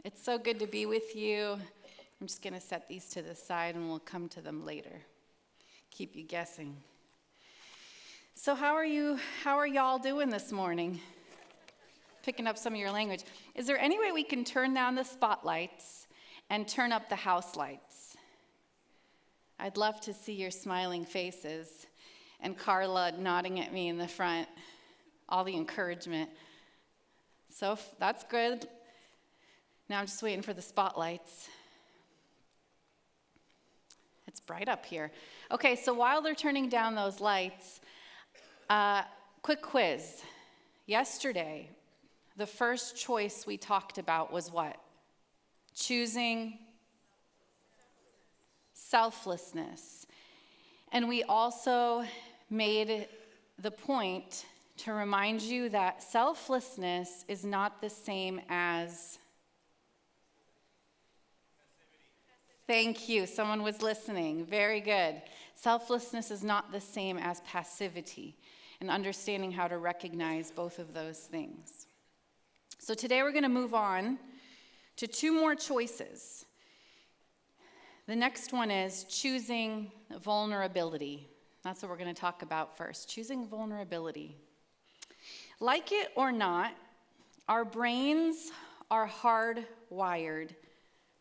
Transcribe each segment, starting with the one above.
It's so good to be with you. I'm just going to set these to the side and we'll come to them later. Keep you guessing. So how are y'all doing this morning? Picking up some of your language. Is there any way we can turn down the spotlights and turn up the house lights? I'd love to see your smiling faces and Carla nodding at me in the front. All the encouragement. So that's good. Now I'm just waiting for the spotlights. It's bright up here. Okay, so while they're turning down those lights, quick quiz. Yesterday, the first choice we talked about was what? Choosing selflessness. And we also made the point to remind you that selflessness is not the same as... Thank you. Someone was listening. Very good. Selflessness is not the same as passivity, and understanding how to recognize both of those things. So today we're going to move on to two more choices. The next one is choosing vulnerability. That's what we're going to talk about first. Choosing vulnerability. Like it or not, our brains are hardwired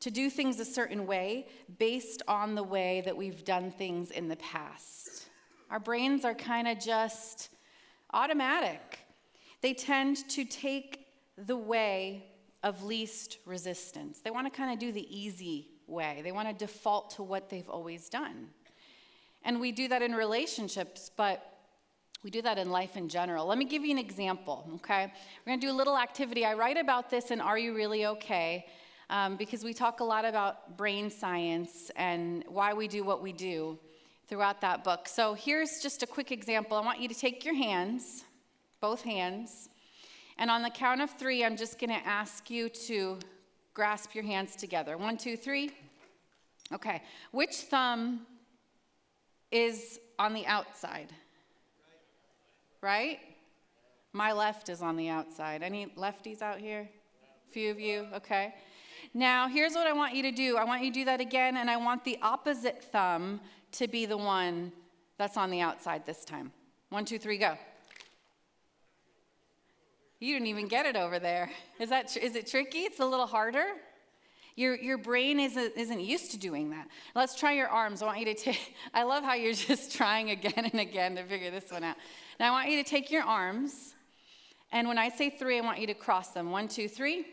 to do things a certain way based on the way that we've done things in the past. Our brains are kind of just automatic. They tend to take the way of least resistance. They want to kind of do the easy way. They want to default to what they've always done. And we do that in relationships, but we do that in life in general. Let me give you an example, okay? We're going to do a little activity. I write about this in Are You Really Okay? Because we talk a lot about brain science and why we do what we do throughout that book. So here's just a quick example. I want you to take your hands, both hands, and on the count of 3, I'm just going to ask you to grasp your hands together. 1, 2, 3. Okay. Which thumb is on the outside? Right? My left is on the outside. Any lefties out here? A few of you? Okay. Now, here's what I want you to do. I want you to do that again, and I want the opposite thumb to be the one that's on the outside this time. 1, 2, 3, go. You didn't even get it over there. Is it tricky? It's a little harder? Your brain isn't used to doing that. Let's try your arms. I want you to take, I love how you're just trying again and again to figure this one out. Now, I want you to take your arms, and when I say 3, I want you to cross them. 1, 2, 3.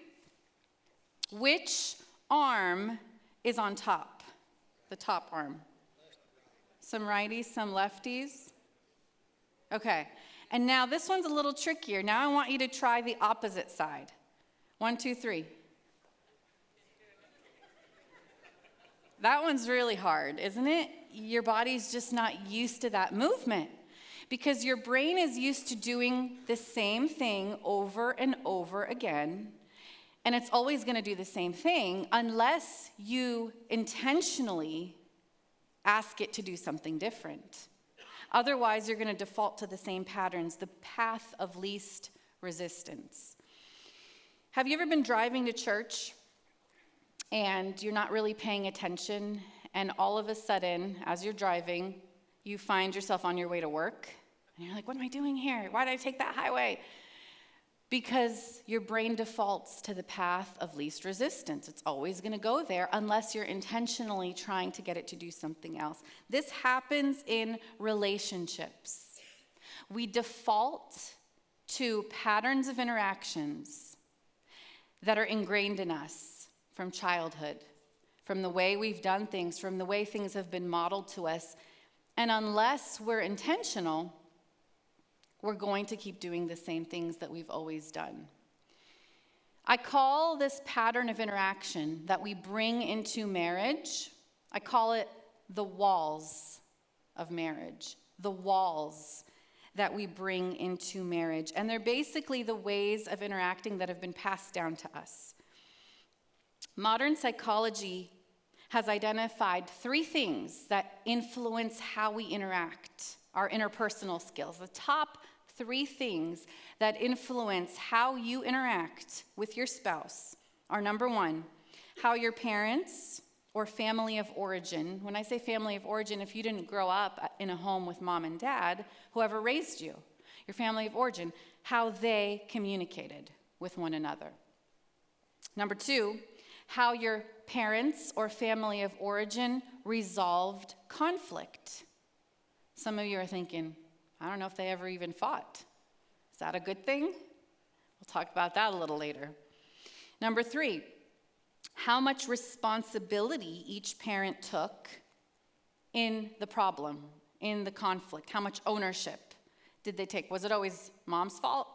Which arm is on top? The top arm. Some righties, some lefties. Okay. And now this one's a little trickier. Now I want you to try the opposite side. 1, 2, 3. That one's really hard, isn't it? Your body's just not used to that movement because your brain is used to doing the same thing over and over again. And it's always going to do the same thing unless you intentionally ask it to do something different. Otherwise, you're going to default to the same patterns, the path of least resistance. Have you ever been driving to church and you're not really paying attention, and all of a sudden, as you're driving, you find yourself on your way to work, and you're like, what am I doing here? Why did I take that highway? Because your brain defaults to the path of least resistance. It's always going to go there unless you're intentionally trying to get it to do something else. This happens in relationships. We default to patterns of interactions that are ingrained in us from childhood, from the way we've done things, from the way things have been modeled to us. And unless we're intentional, we're going to keep doing the same things that we've always done. I call this pattern of interaction that we bring into marriage, I call it the walls of marriage. The walls that we bring into marriage. And they're basically the ways of interacting that have been passed down to us. Modern psychology has identified 3 things that influence how we interact, our interpersonal skills. The top 3 things that influence how you interact with your spouse are number one, how your parents or family of origin, when I say family of origin, if you didn't grow up in a home with mom and dad, whoever raised you, your family of origin, how they communicated with one another. Number two, how your parents or family of origin resolved conflict. Some of you are thinking, I don't know if they ever even fought. Is that a good thing? We'll talk about that a little later. Number three, how much responsibility each parent took in the problem, in the conflict. How much ownership did they take? Was it always mom's fault?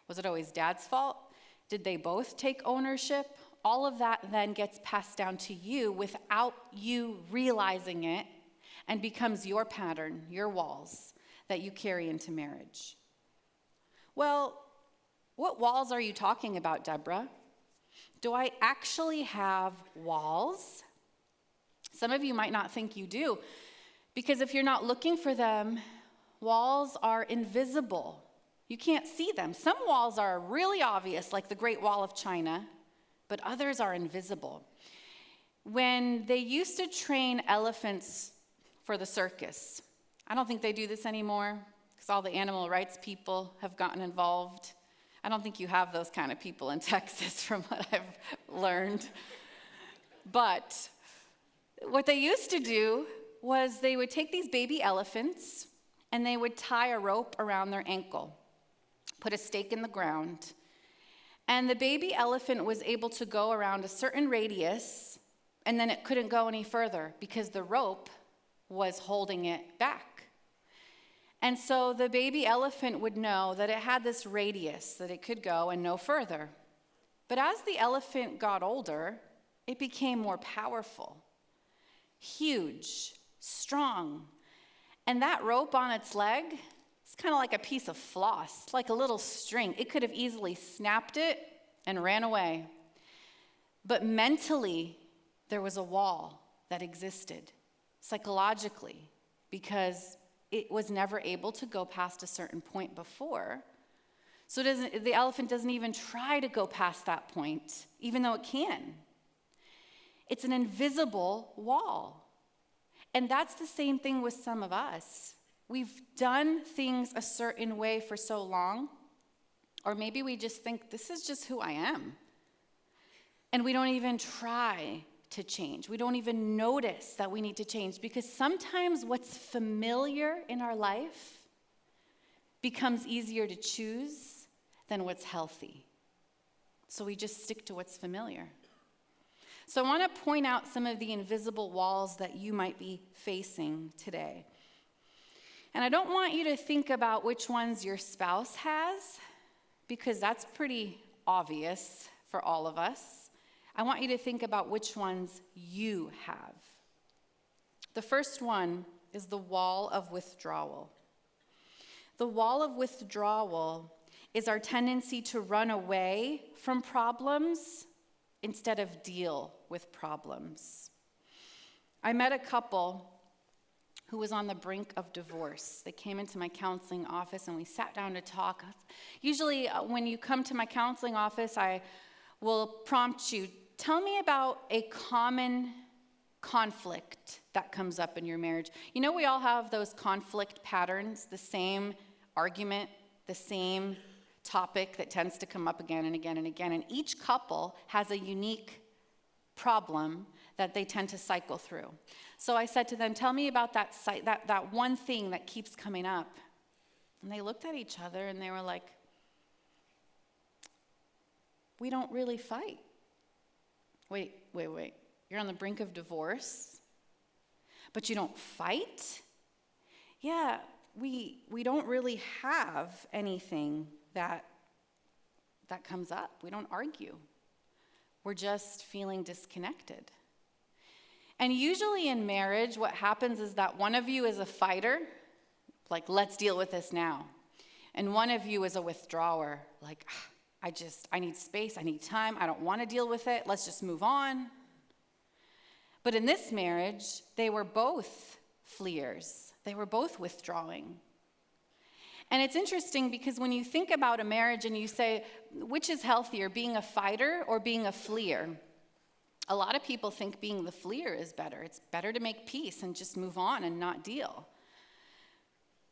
Was it always dad's fault? Did they both take ownership? All of that then gets passed down to you without you realizing it and becomes your pattern, your walls that you carry into marriage. Well, what walls are you talking about, Debra? Do I actually have walls? Some of you might not think you do, because if you're not looking for them, walls are invisible. You can't see them. Some walls are really obvious, like the Great Wall of China, but others are invisible. When they used to train elephants for the circus, I don't think they do this anymore, because all the animal rights people have gotten involved. I don't think you have those kind of people in Texas from what I've learned. But what they used to do was they would take these baby elephants and they would tie a rope around their ankle, put a stake in the ground, and the baby elephant was able to go around a certain radius, and then it couldn't go any further because the rope was holding it back. And so the baby elephant would know that it had this radius that it could go and no further. But as the elephant got older, it became more powerful, huge, strong. And that rope on its leg is kind of like a piece of floss, like a little string. It could have easily snapped it and ran away. But mentally, there was a wall that existed, psychologically, because it was never able to go past a certain point before. So the elephant doesn't even try to go past that point, even though it can. It's an invisible wall. And that's the same thing with some of us. We've done things a certain way for so long, or maybe we just think, this is just who I am. And we don't even try to change. We don't even notice that we need to change, because sometimes what's familiar in our life becomes easier to choose than what's healthy. So we just stick to what's familiar. So I want to point out some of the invisible walls that you might be facing today. And I don't want you to think about which ones your spouse has, because that's pretty obvious for all of us. I want you to think about which ones you have. The first one is the wall of withdrawal. The wall of withdrawal is our tendency to run away from problems instead of deal with problems. I met a couple who was on the brink of divorce. They came into my counseling office and we sat down to talk. Usually when you come to my counseling office, I will prompt you, tell me about a common conflict that comes up in your marriage. You know, we all have those conflict patterns, the same argument, the same topic that tends to come up again and again and again. And each couple has a unique problem that they tend to cycle through. So I said to them, tell me about that one thing that keeps coming up. And they looked at each other and they were like, we don't really fight. Wait. You're on the brink of divorce, but you don't fight? Yeah, we don't really have anything that comes up. We don't argue. We're just feeling disconnected. And usually in marriage, what happens is that one of you is a fighter, like, let's deal with this now. And one of you is a withdrawer, like, I need space, I need time, I don't want to deal with it, let's just move on. But in this marriage, they were both fleers. They were both withdrawing. And it's interesting because when you think about a marriage and you say, which is healthier, being a fighter or being a fleer? A lot of people think being the fleer is better. It's better to make peace and just move on and not deal.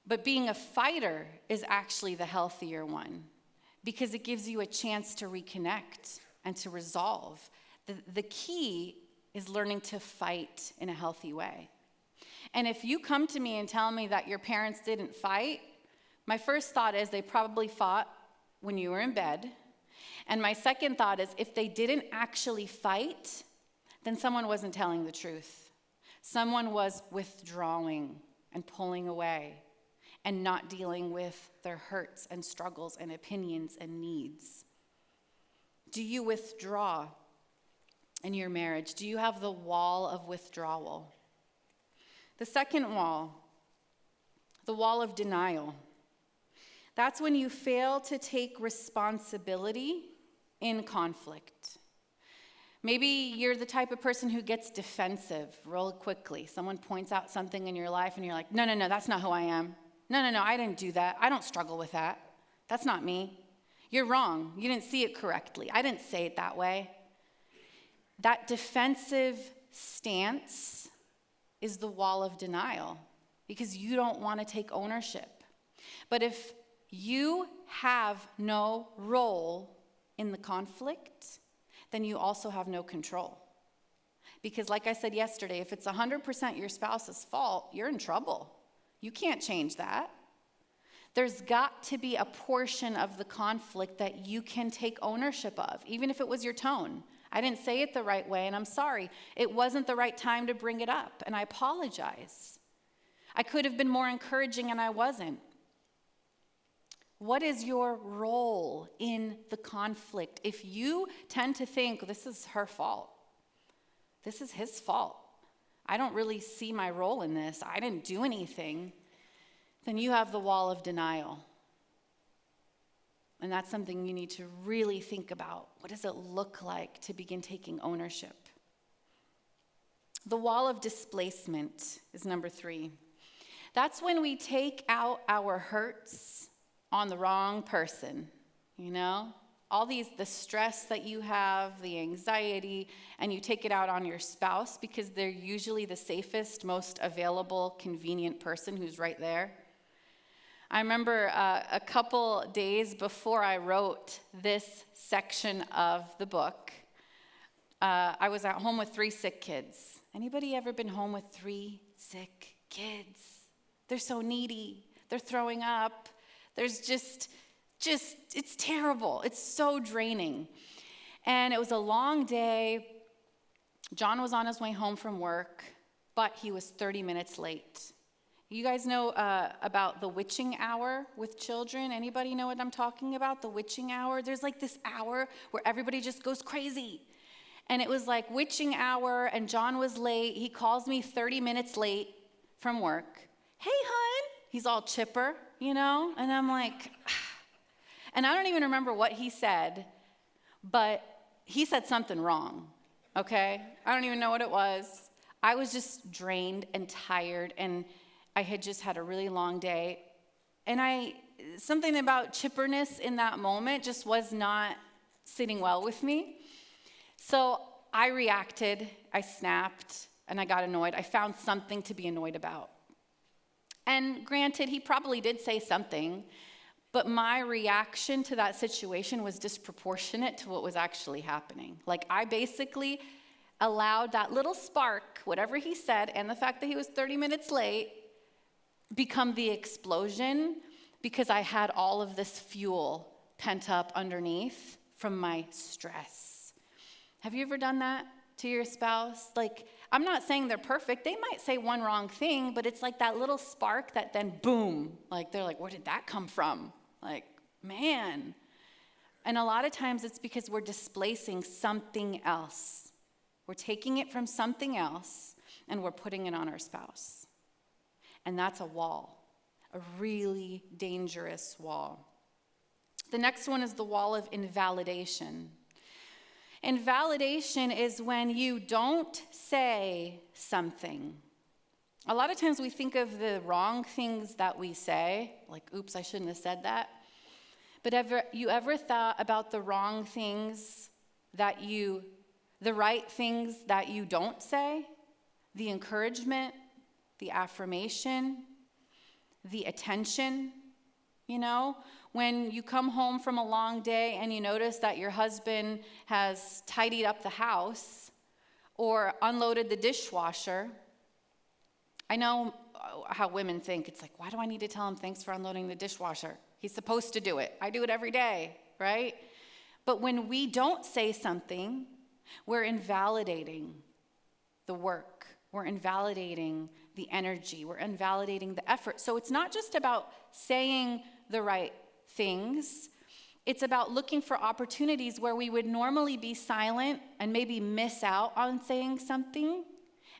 But being a fighter is actually the healthier one because it gives you a chance to reconnect and to resolve. The key is learning to fight in a healthy way. And if you come to me and tell me that your parents didn't fight, my first thought is they probably fought when you were in bed. And my second thought is if they didn't actually fight, then someone wasn't telling the truth. Someone was withdrawing and pulling away and not dealing with their hurts and struggles and opinions and needs. Do you withdraw in your marriage? Do you have the wall of withdrawal? The second wall, the wall of denial. That's when you fail to take responsibility in conflict. Maybe you're the type of person who gets defensive real quickly. Someone points out something in your life and you're like, no, that's not who I am. No, I didn't do that. I don't struggle with that. That's not me. You're wrong. You didn't see it correctly. I didn't say it that way. That defensive stance is the wall of denial because you don't want to take ownership. But if you have no role in the conflict, then you also have no control. Because like I said yesterday, if it's 100% your spouse's fault, you're in trouble. You can't change that. There's got to be a portion of the conflict that you can take ownership of, even if it was your tone. I didn't say it the right way, and I'm sorry. It wasn't the right time to bring it up, and I apologize. I could have been more encouraging, and I wasn't. What is your role in the conflict? If you tend to think, this is her fault, this is his fault, I don't really see my role in this, I didn't do anything, then you have the wall of denial. And that's something you need to really think about. What does it look like to begin taking ownership? The wall of displacement is number 3. That's when we take out our hurts on the wrong person, all the stress that you have, the anxiety, and you take it out on your spouse because they're usually the safest, most available, convenient person who's right there. I remember a couple days before I wrote this section of the book, I was at home with 3 sick kids. Anybody ever been home with 3 sick kids? They're so needy. They're throwing up. There's just, it's terrible. It's so draining. And it was a long day. John was on his way home from work, but he was 30 minutes late. You guys know about the witching hour with children? Anybody know what I'm talking about? The witching hour? There's like this hour where everybody just goes crazy. And it was like witching hour, and John was late. He calls me 30 minutes late from work. Hey, hon. He's all chipper, and I'm like, and I don't even remember what he said, but he said something wrong, okay? I don't even know what it was. I was just drained and tired, and I had just had a really long day, and something about chipperness in that moment just was not sitting well with me. So I reacted, I snapped, and I got annoyed. I found something to be annoyed about. And granted, he probably did say something, but my reaction to that situation was disproportionate to what was actually happening. Like, I basically allowed that little spark, whatever he said, and the fact that he was 30 minutes late, become the explosion because I had all of this fuel pent up underneath from my stress. Have you ever done that to your spouse? Like, I'm not saying they're perfect. They might say one wrong thing, but it's like that little spark that then boom, like they're like, where did that come from? Like, man. And a lot of times it's because we're displacing something else. We're taking it from something else and we're putting it on our spouse. And that's a wall, a really dangerous wall. The next one is the wall of invalidation. Invalidation is when you don't say something, A lot of times we think of the wrong things that we say, like, oops, I shouldn't have said that. But you ever thought about the wrong things the right things that you don't say? The encouragement, the affirmation, the attention. You know, when you come home from a long day and you notice that your husband has tidied up the house or unloaded the dishwasher. I know how women think. It's like, why do I need to tell him thanks for unloading the dishwasher? He's supposed to do it. I do it every day, right? But when we don't say something, we're invalidating the work. We're invalidating the energy. We're invalidating the effort. So it's not just about saying the right things. It's about looking for opportunities where we would normally be silent and maybe miss out on saying something,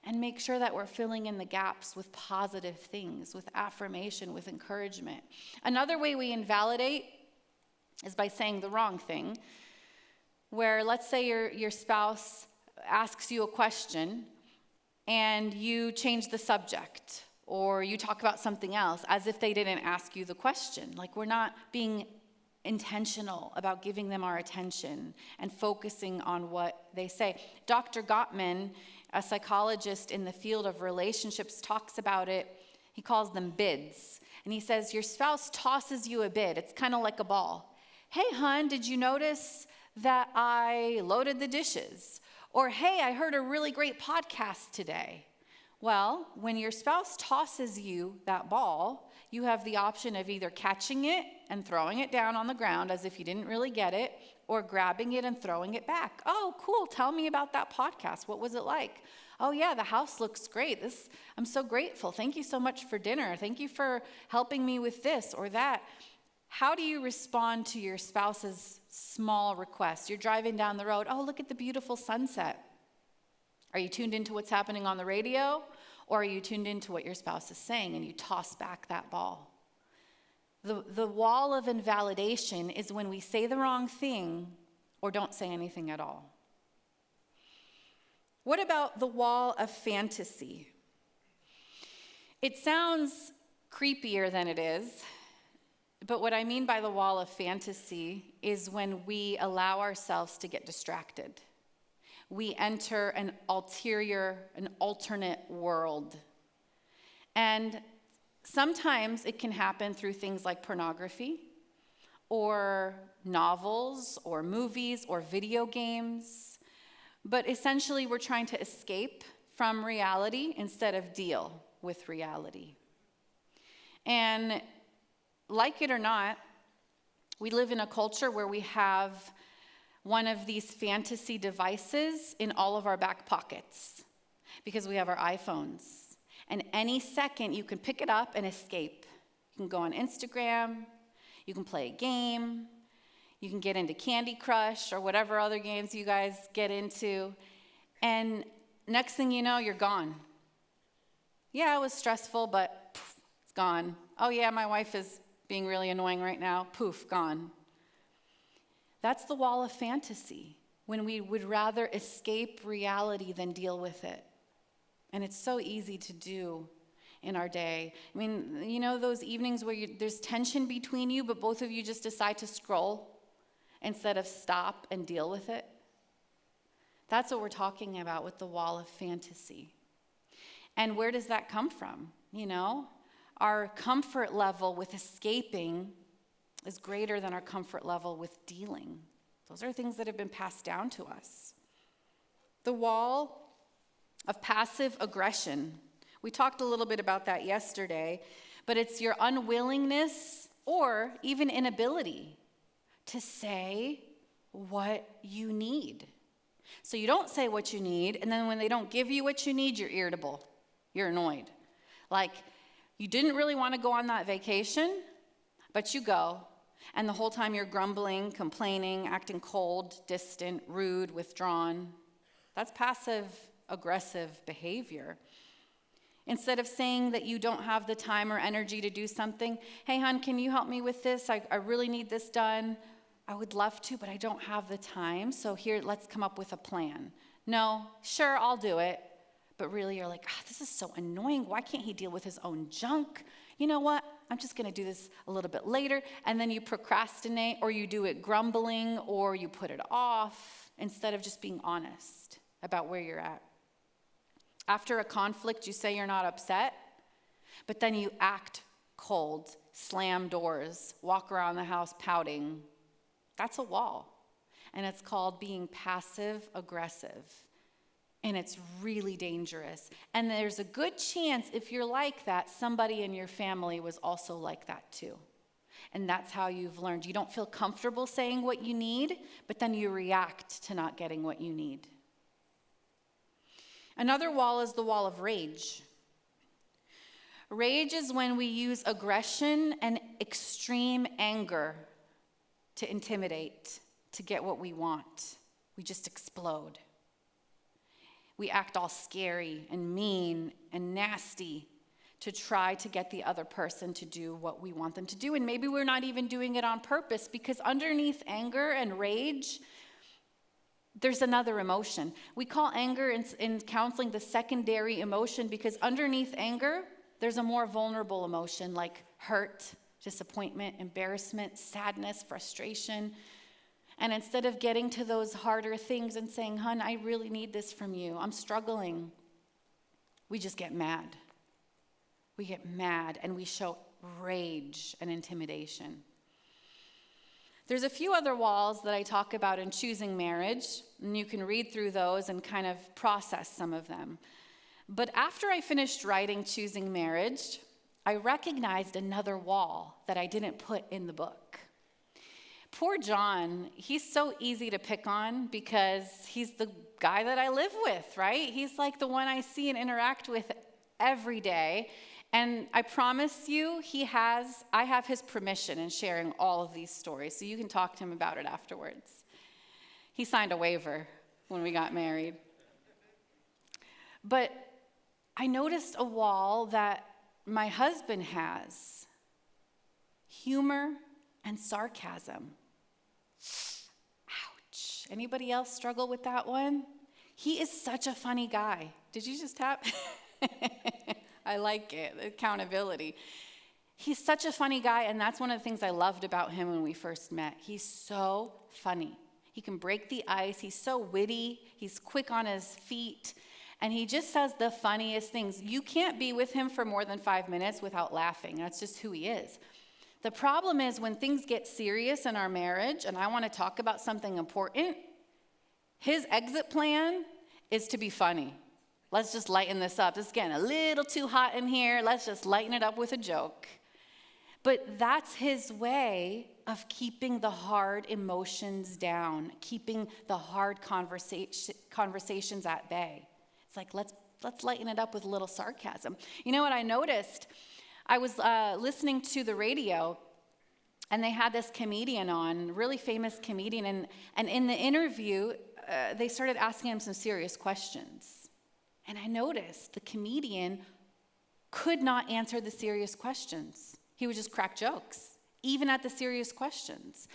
and make sure that we're filling in the gaps with positive things, with affirmation, with encouragement. Another way we invalidate is by saying the wrong thing, where let's say your spouse asks you a question and you change the subject, or you talk about something else as if they didn't ask you the question. Like, we're not being intentional about giving them our attention and focusing on what they say. Dr. Gottman, a psychologist in the field of relationships, talks about it. He calls them bids. And he says, your spouse tosses you a bid. It's kind of like a ball. Hey, hon, did you notice that I loaded the dishes? Or, hey, I heard a really great podcast today. Well, when your spouse tosses you that ball, you have the option of either catching it and throwing it down on the ground as if you didn't really get it, or grabbing it and throwing it back. Oh, cool. Tell me about that podcast. What was it like? Oh, yeah, the house looks great. I'm so grateful. Thank you so much for dinner. Thank you for helping me with this or that. How do you respond to your spouse's small requests? You're driving down the road. Oh, look at the beautiful sunset. Are you tuned into what's happening on the radio? Or are you tuned into what your spouse is saying and you toss back that ball? The wall of invalidation is when we say the wrong thing or don't say anything at all. What about the wall of fantasy? It sounds creepier than it is, but what I mean by the wall of fantasy is when we allow ourselves to get distracted. We enter an alternate world. And sometimes it can happen through things like pornography, or novels, or movies, or video games. But essentially, we're trying to escape from reality instead of deal with reality. And like it or not, we live in a culture where we have one of these fantasy devices in all of our back pockets because we have our iPhones. And any second, you can pick it up and escape. You can go on Instagram, you can play a game, you can get into Candy Crush or whatever other games you guys get into, and next thing you know, you're gone. Yeah, it was stressful, but poof, it's gone. Oh yeah, my wife is being really annoying right now. Poof, gone. That's the wall of fantasy, when we would rather escape reality than deal with it. And it's so easy to do in our day. I mean, you know those evenings where there's tension between you, but both of you just decide to scroll instead of stop and deal with it? That's what we're talking about with the wall of fantasy. And where does that come from? You know, our comfort level with escaping is greater than our comfort level with dealing. Those are things that have been passed down to us. The wall of passive aggression. We talked a little bit about that yesterday, but it's your unwillingness or even inability to say what you need. So you don't say what you need, and then when they don't give you what you need, you're irritable. You're annoyed. Like, you didn't really want to go on that vacation, but you go. And the whole time you're grumbling, complaining, acting cold, distant, rude, withdrawn. That's passive-aggressive behavior. Instead of saying that you don't have the time or energy to do something, hey, hon, can you help me with this? I really need this done. I would love to, but I don't have the time. So here, let's come up with a plan. No, sure, I'll do it, but really you're like, this is so annoying. Why can't he deal with his own junk? You know what? I'm just going to do this a little bit later. And then you procrastinate, or you do it grumbling, or you put it off instead of just being honest about where you're at. After a conflict, you say you're not upset, but then you act cold, slam doors, walk around the house pouting. That's a wall. And it's called being passive aggressive. And it's really dangerous. And there's a good chance if you're like that, somebody in your family was also like that too. And that's how you've learned. You don't feel comfortable saying what you need, but then you react to not getting what you need. Another wall is the wall of rage. Rage is when we use aggression and extreme anger to intimidate, to get what we want. We just explode. We act all scary and mean and nasty to try to get the other person to do what we want them to do. And maybe we're not even doing it on purpose, because underneath anger and rage, there's another emotion. We call anger in counseling the secondary emotion, because underneath anger, there's a more vulnerable emotion like hurt, disappointment, embarrassment, sadness, frustration. And instead of getting to those harder things and saying, "Hun, I really need this from you. I'm struggling," we just get mad. We get mad and we show rage and intimidation. There's a few other walls that I talk about in Choosing Marriage, and you can read through those and kind of process some of them. But after I finished writing Choosing Marriage, I recognized another wall that I didn't put in the book. Poor John, he's so easy to pick on because he's the guy that I live with, right? He's like the one I see and interact with every day. And I promise you, I have his permission in sharing all of these stories, so you can talk to him about it afterwards. He signed a waiver when we got married. But I noticed a wall that my husband has: humor and sarcasm. Ouch. Anybody else struggle with that one? He is such a funny guy. Did you just tap? I like it, accountability. He's such a funny guy, and that's one of the things I loved about him when we first met. He's so funny. He can break the ice. He's so witty. He's quick on his feet, and he just says the funniest things. You can't be with him for more than 5 minutes without laughing. That's just who he is. The problem is when things get serious in our marriage and I want to talk about something important, his exit plan is to be funny. Let's just lighten this up. This is getting a little too hot in here. Let's just lighten it up with a joke. But that's his way of keeping the hard emotions down, keeping the hard conversations at bay. It's like, let's lighten it up with a little sarcasm. You know what I noticed? I was listening to the radio, and they had this comedian on, really famous comedian, and in the interview, they started asking him some serious questions. And I noticed the comedian could not answer the serious questions. He would just crack jokes, even at the serious questions.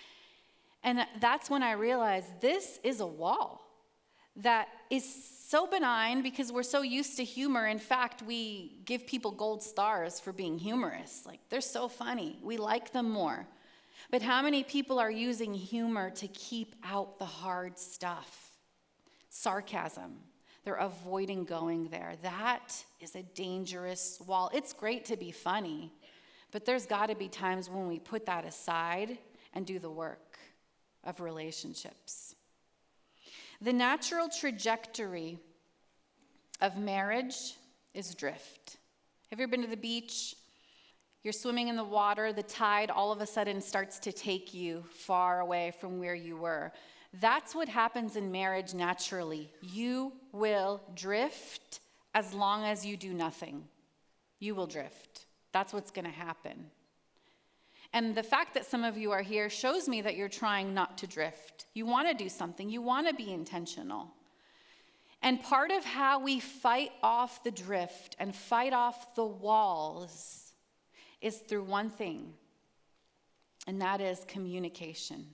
And that's when I realized this is a wall that is so benign because we're so used to humor. In fact, we give people gold stars for being humorous. Like, they're so funny. We like them more. But how many people are using humor to keep out the hard stuff? Sarcasm. They're avoiding going there. That is a dangerous wall. It's great to be funny, but there's got to be times when we put that aside and do the work of relationships. The natural trajectory of marriage is drift. Have you ever been to the beach? You're swimming in the water, the tide all of a sudden starts to take you far away from where you were. That's what happens in marriage naturally. You will drift as long as you do nothing. You will drift. That's what's going to happen. And the fact that some of you are here shows me that you're trying not to drift. You want to do something. You want to be intentional. And part of how we fight off the drift and fight off the walls is through one thing, and that is communication.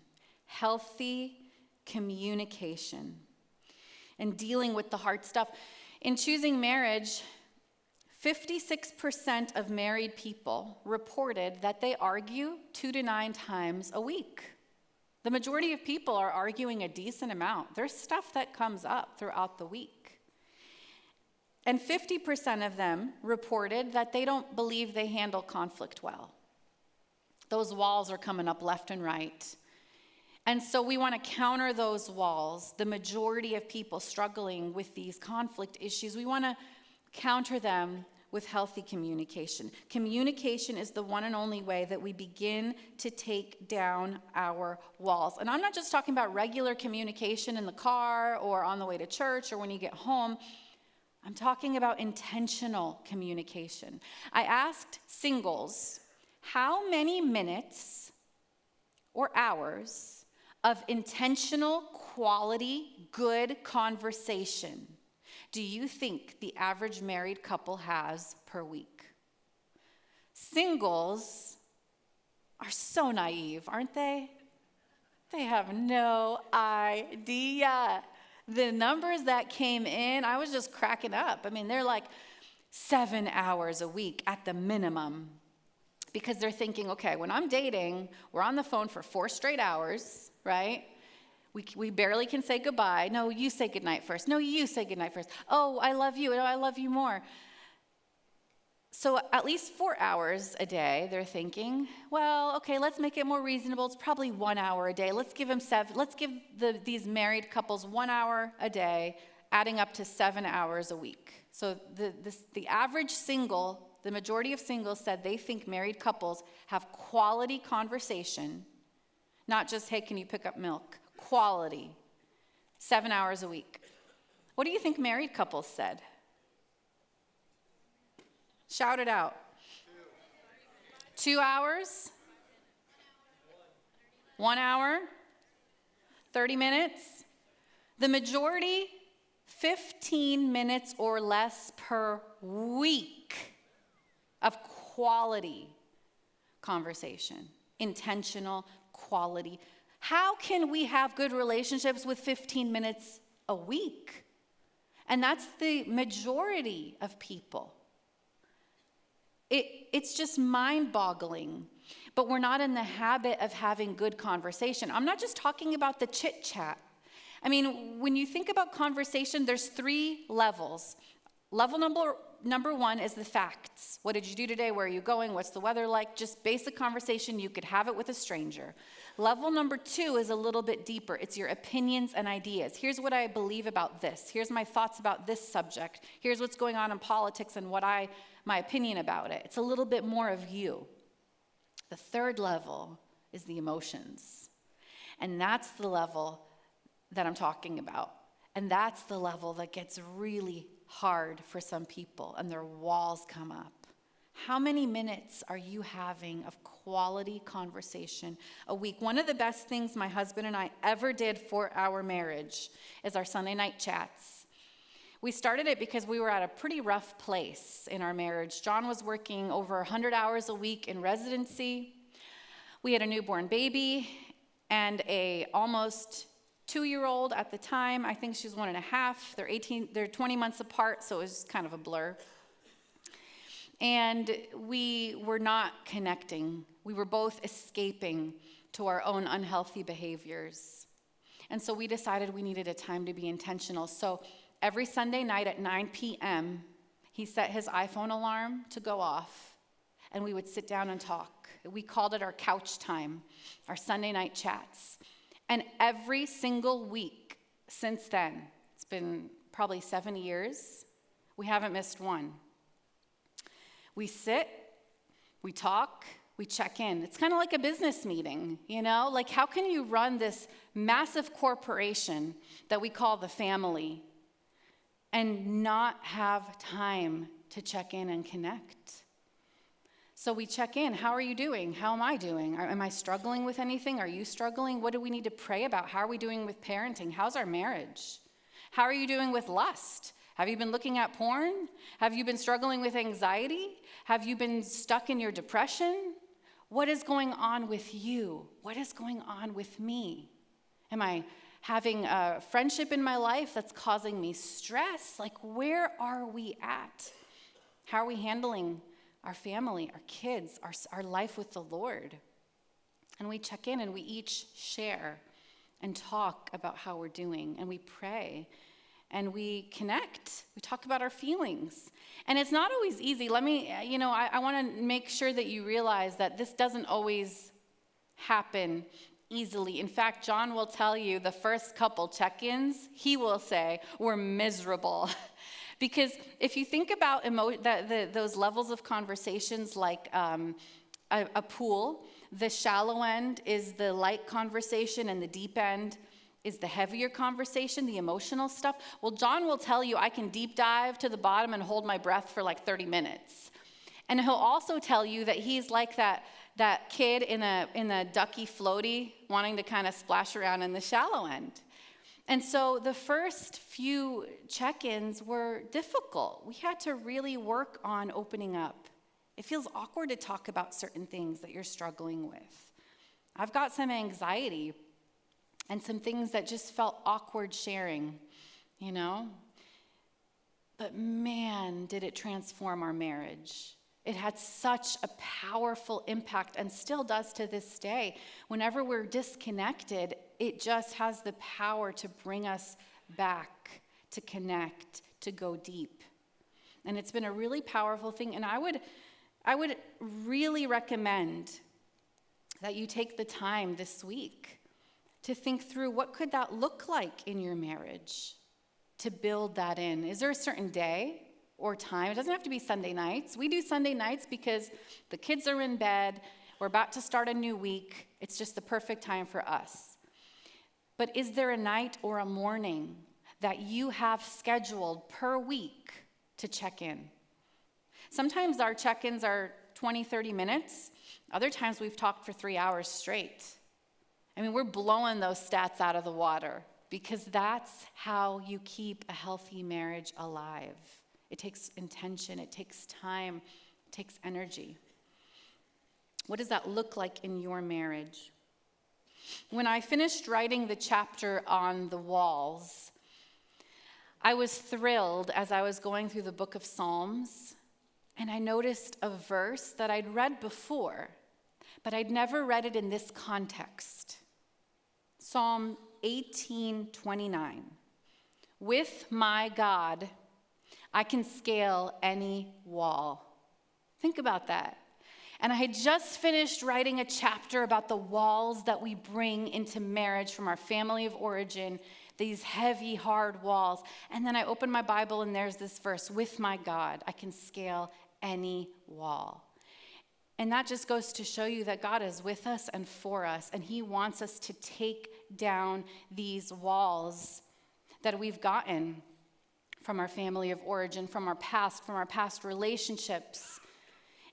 Healthy communication and dealing with the hard stuff. In choosing marriage, 56% of married people reported that they argue 2 to 9 times a week. The majority of people are arguing a decent amount. There's stuff that comes up throughout the week. And 50% of them reported that they don't believe they handle conflict well. Those walls are coming up left and right. And so we want to counter those walls. The majority of people struggling with these conflict issues, we want to counter them with healthy communication. Communication is the one and only way that we begin to take down our walls. And I'm not just talking about regular communication in the car or on the way to church or when you get home. I'm talking about intentional communication. I asked singles, how many minutes or hours of intentional, quality, good conversation do you think the average married couple has per week? Singles are so naive, aren't they? They have no idea. The numbers that came in, I was just cracking up. I mean, they're like 7 hours a week at the minimum. Because they're thinking, okay, when I'm dating, we're on the phone for 4 straight hours, right? We barely can say goodbye. No, you say goodnight first. No, you say goodnight first. Oh, I love you. No, I love you more. So at least 4 hours a day, they're thinking, well, okay, let's make it more reasonable. It's probably 1 hour a day. Let's give them 7. Let's give these married couples 1 hour a day, adding up to 7 hours a week. So the average single, the majority of singles said they think married couples have quality conversation, not just, hey, can you pick up milk? Quality, 7 hours a week. What do you think married couples said? Shout it out. 2 hours? 1 hour? 30 minutes? The majority, 15 minutes or less per week of quality conversation, intentional quality. How can we have good relationships with 15 minutes a week? And that's the majority of people. It's just mind-boggling. But we're not in the habit of having good conversation. I'm not just talking about the chit-chat. I mean, when you think about conversation, there's 3 levels. Level number 1 is the facts. What did you do today? Where are you going? What's the weather like? Just basic conversation. You could have it with a stranger. Level number 2 is a little bit deeper. It's your opinions and ideas. Here's what I believe about this. Here's my thoughts about this subject. Here's what's going on in politics and my opinion about it. It's a little bit more of you. The 3rd level is the emotions. And that's the level that I'm talking about. And that's the level that gets really hard for some people, and their walls come up. How many minutes are you having of quality conversation a week? One of the best things my husband and I ever did for our marriage is our Sunday night chats. We started it because we were at a pretty rough place in our marriage. John was working over 100 hours a week in residency. We had a newborn baby and a almost 2-year-old at the time. I think she's 1.5. They're 20 months apart, so it was kind of a blur. And we were not connecting. We were both escaping to our own unhealthy behaviors. And so we decided we needed a time to be intentional. So every Sunday night at 9 p.m., he set his iPhone alarm to go off, and we would sit down and talk. We called it our couch time, our Sunday night chats. And every single week since then, it's been probably 7 years, we haven't missed one. We sit, we talk, we check in. It's kind of like a business meeting, you know? Like, how can you run this massive corporation that we call the family and not have time to check in and connect? So we check in. How are you doing? How am I doing? Am I struggling with anything? Are you struggling? What do we need to pray about? How are we doing with parenting? How's our marriage? How are you doing with lust? Have you been looking at porn? Have you been struggling with anxiety? Have you been stuck in your depression? What is going on with you? What is going on with me? Am I having a friendship in my life that's causing me stress. Like, where are we at? How are we handling our family, our kids, our life with the Lord? And we check in and we each share and talk about how we're doing, and we pray and we connect. We talk about our feelings. And it's not always easy. I want to make sure that you realize that this doesn't always happen easily. In fact, John will tell you the first couple check-ins, he will say, were miserable. Because if you think about those levels of conversations like a pool, the shallow end is the light conversation and the deep end is the heavier conversation, the emotional stuff. Well, John will tell you I can deep dive to the bottom and hold my breath for like 30 minutes. And he'll also tell you that he's like that kid in a ducky floaty wanting to kind of splash around in the shallow end. And so the first few check-ins were difficult. We had to really work on opening up. It feels awkward to talk about certain things that you're struggling with. I've got some anxiety and some things that just felt awkward sharing, But man, did it transform our marriage. It had such a powerful impact and still does to this day. Whenever we're disconnected, it just has the power to bring us back, to connect, to go deep. And it's been a really powerful thing. And I would really recommend that you take the time this week to think through what could that look like in your marriage, to build that in. Is there a certain day or time? It doesn't have to be Sunday nights. We do Sunday nights because the kids are in bed. We're about to start a new week. It's just the perfect time for us. But is there a night or a morning that you have scheduled per week to check in? Sometimes our check-ins are 20, 30 minutes. Other times we've talked for 3 hours straight. We're blowing those stats out of the water because that's how you keep a healthy marriage alive. It takes intention, it takes time, it takes energy. What does that look like in your marriage? When I finished writing the chapter on the walls, I was thrilled as I was going through the book of Psalms, and I noticed a verse that I'd read before, but I'd never read it in this context. Psalm 18:29. With my God, I can scale any wall. Think about that. And I had just finished writing a chapter about the walls that we bring into marriage from our family of origin, these heavy, hard walls. And then I opened my Bible and there's this verse, with my God, I can scale any wall. And that just goes to show you that God is with us and for us, and he wants us to take down these walls that we've gotten from our family of origin, from our past relationships.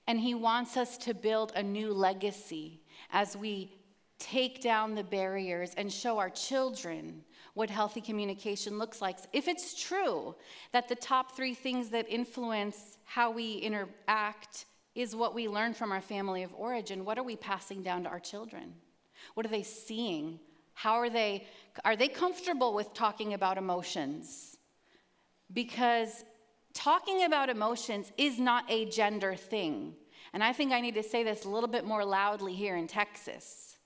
And he wants us to build a new legacy as we take down the barriers and show our children what healthy communication looks like. If it's true that the top 3 things that influence how we interact is what we learn from our family of origin, what are we passing down to our children? What are they seeing? How are they comfortable with talking about emotions? Because talking about emotions is not a gender thing. And I think I need to say this a little bit more loudly here in Texas.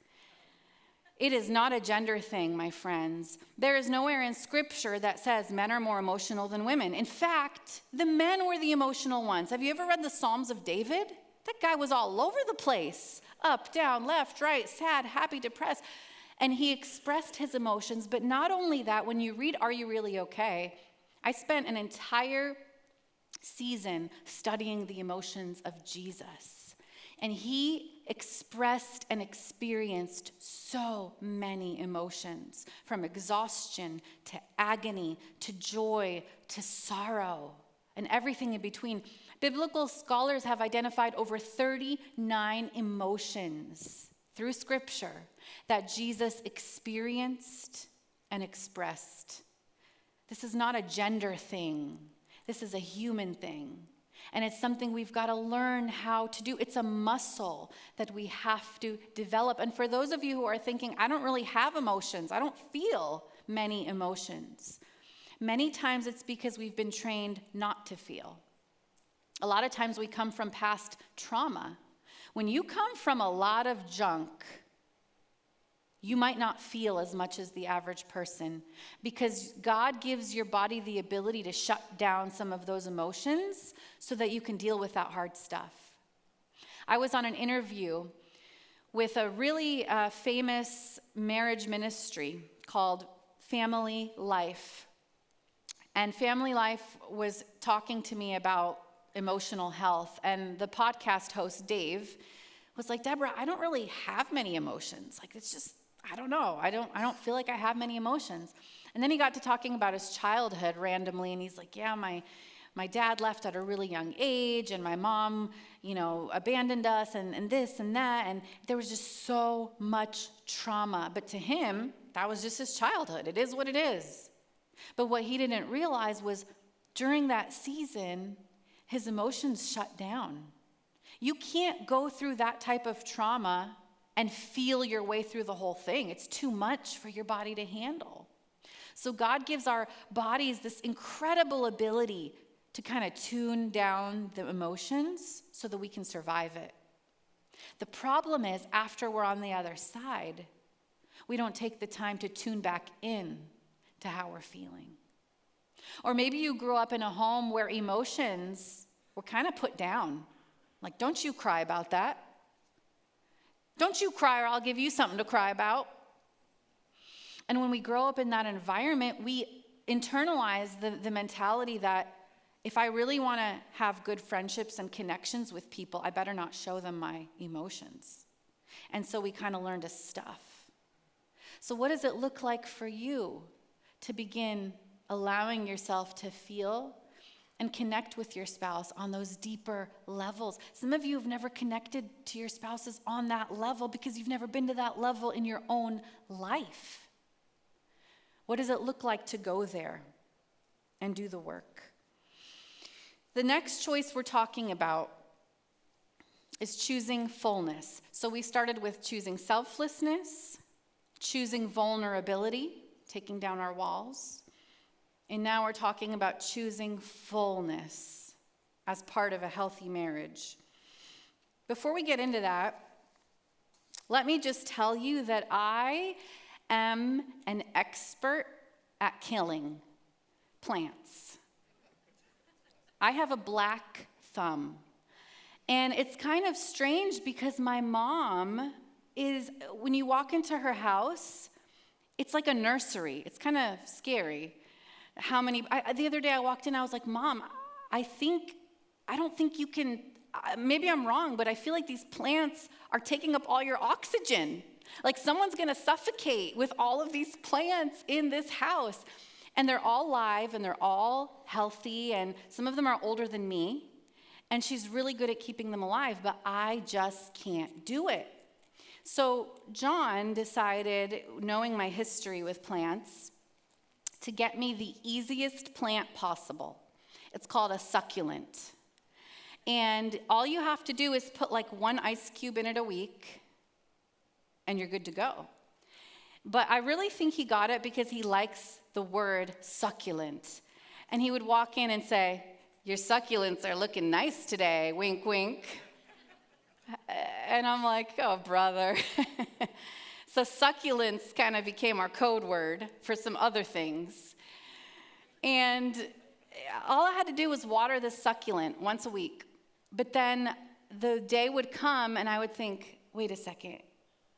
It is not a gender thing, my friends. There is nowhere in Scripture that says men are more emotional than women. In fact, the men were the emotional ones. Have you ever read the Psalms of David? That guy was all over the place. Up, down, left, right, sad, happy, depressed. And he expressed his emotions. But not only that, when you read Are You Really Okay? I spent an entire season studying the emotions of Jesus. And he expressed and experienced so many emotions, from exhaustion to agony to joy to sorrow and everything in between. Biblical scholars have identified over 39 emotions through Scripture that Jesus experienced and expressed. This is not a gender thing. This is a human thing. And it's something we've got to learn how to do. It's a muscle that we have to develop. And for those of you who are thinking, I don't really have emotions, I don't feel many emotions. Many times it's because we've been trained not to feel. A lot of times we come from past trauma. When you come from a lot of junk, you might not feel as much as the average person because God gives your body the ability to shut down some of those emotions so that you can deal with that hard stuff. I was on an interview with a really famous marriage ministry called Family Life. And Family Life was talking to me about emotional health. And the podcast host, Dave, was like, Debra, I don't really have many emotions. Like, it's just, I don't know. I don't feel like I have many emotions. And then he got to talking about his childhood randomly, and he's like, yeah, my dad left at a really young age, and my mom, abandoned us, and this and that, and there was just so much trauma. But to him, that was just his childhood. It is what it is. But what he didn't realize was during that season, his emotions shut down. You can't go through that type of trauma and feel your way through the whole thing. It's too much for your body to handle. So God gives our bodies this incredible ability to kind of tune down the emotions so that we can survive it. The problem is, after we're on the other side, we don't take the time to tune back in to how we're feeling. Or maybe you grew up in a home where emotions were kind of put down. Like, don't you cry about that. Don't you cry or I'll give you something to cry about. And when we grow up in that environment, we internalize the mentality that if I really want to have good friendships and connections with people, I better not show them my emotions. And so we kind of learn to stuff. So what does it look like for you to begin allowing yourself to feel and connect with your spouse on those deeper levels? Some of you have never connected to your spouses on that level because you've never been to that level in your own life. What does it look like to go there and do the work? The next choice we're talking about is choosing fullness. So we started with choosing selflessness, choosing vulnerability, taking down our walls. And now we're talking about choosing fullness as part of a healthy marriage. Before we get into that, let me just tell you that I am an expert at killing plants. I have a black thumb. And it's kind of strange because my mom is, when you walk into her house, it's like a nursery. It's kind of scary. The other day I walked in, I was like, Mom, I don't think you can, maybe I'm wrong, but I feel like these plants are taking up all your oxygen. Like someone's gonna suffocate with all of these plants in this house. And they're all live and they're all healthy, and some of them are older than me. And she's really good at keeping them alive, but I just can't do it. So John decided, knowing my history with plants, to get me the easiest plant possible. It's called a succulent. And all you have to do is put like 1 ice cube in it a week, and you're good to go. But I really think he got it because he likes the word succulent. And he would walk in and say, your succulents are looking nice today, wink, wink. And I'm like, oh, brother. So succulents kind of became our code word for some other things. And all I had to do was water the succulent once a week. But then the day would come and I would think, wait a second.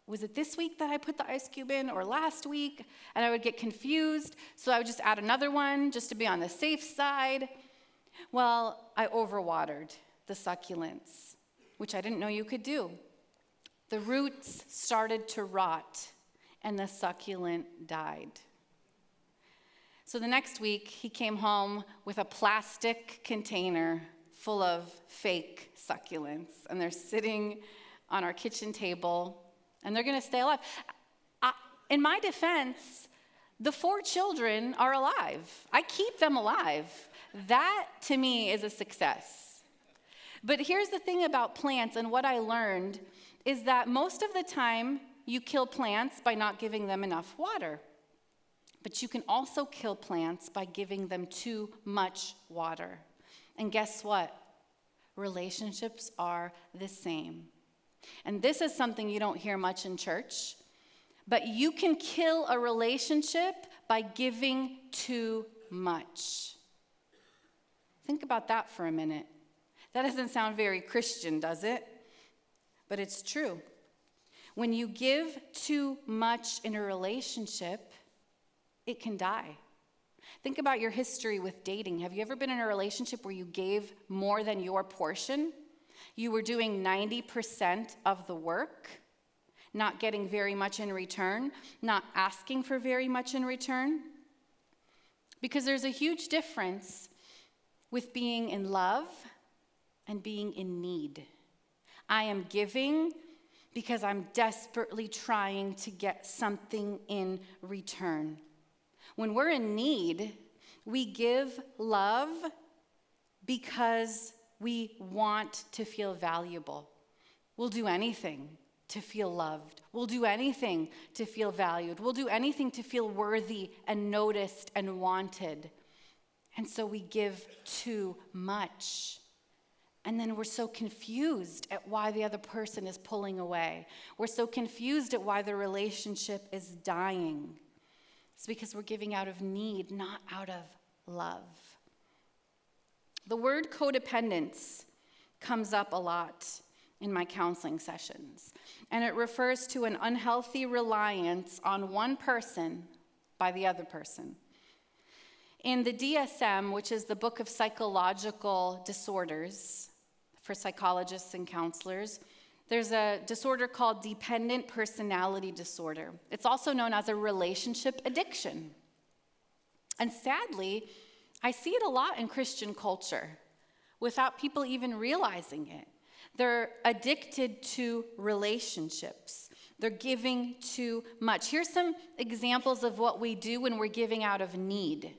Was it this week that I put the ice cube in or last week? And I would get confused. So I would just add another one just to be on the safe side. Well, I overwatered the succulents, which I didn't know you could do. The roots started to rot and the succulent died. So the next week, he came home with a plastic container full of fake succulents. And they're sitting on our kitchen table. And they're going to stay alive. In my defense, the 4 children are alive. I keep them alive. That, to me, is a success. But here's the thing about plants, and what I learned is that most of the time, you kill plants by not giving them enough water. But you can also kill plants by giving them too much water. And guess what? Relationships are the same. And this is something you don't hear much in church, but you can kill a relationship by giving too much. Think about that for a minute. That doesn't sound very Christian, does it? But it's true. When you give too much in a relationship, it can die. Think about your history with dating. Have you ever been in a relationship where you gave more than your portion? You were doing 90% of the work, not getting very much in return, not asking for very much in return? Because there's a huge difference with being in love and being in need. I am giving because I'm desperately trying to get something in return. When we're in need, we give love because we want to feel valuable. We'll do anything to feel loved. We'll do anything to feel valued. We'll do anything to feel worthy and noticed and wanted. And so we give too much. And then we're so confused at why the other person is pulling away. We're so confused at why the relationship is dying. It's because we're giving out of need, not out of love. The word codependence comes up a lot in my counseling sessions, and it refers to an unhealthy reliance on one person by the other person. In the DSM, which is the Book of Psychological Disorders for psychologists and counselors, there's a disorder called dependent personality disorder. It's also known as a relationship addiction. And sadly, I see it a lot in Christian culture without people even realizing it. They're addicted to relationships. They're giving too much. Here's some examples of what we do when we're giving out of need.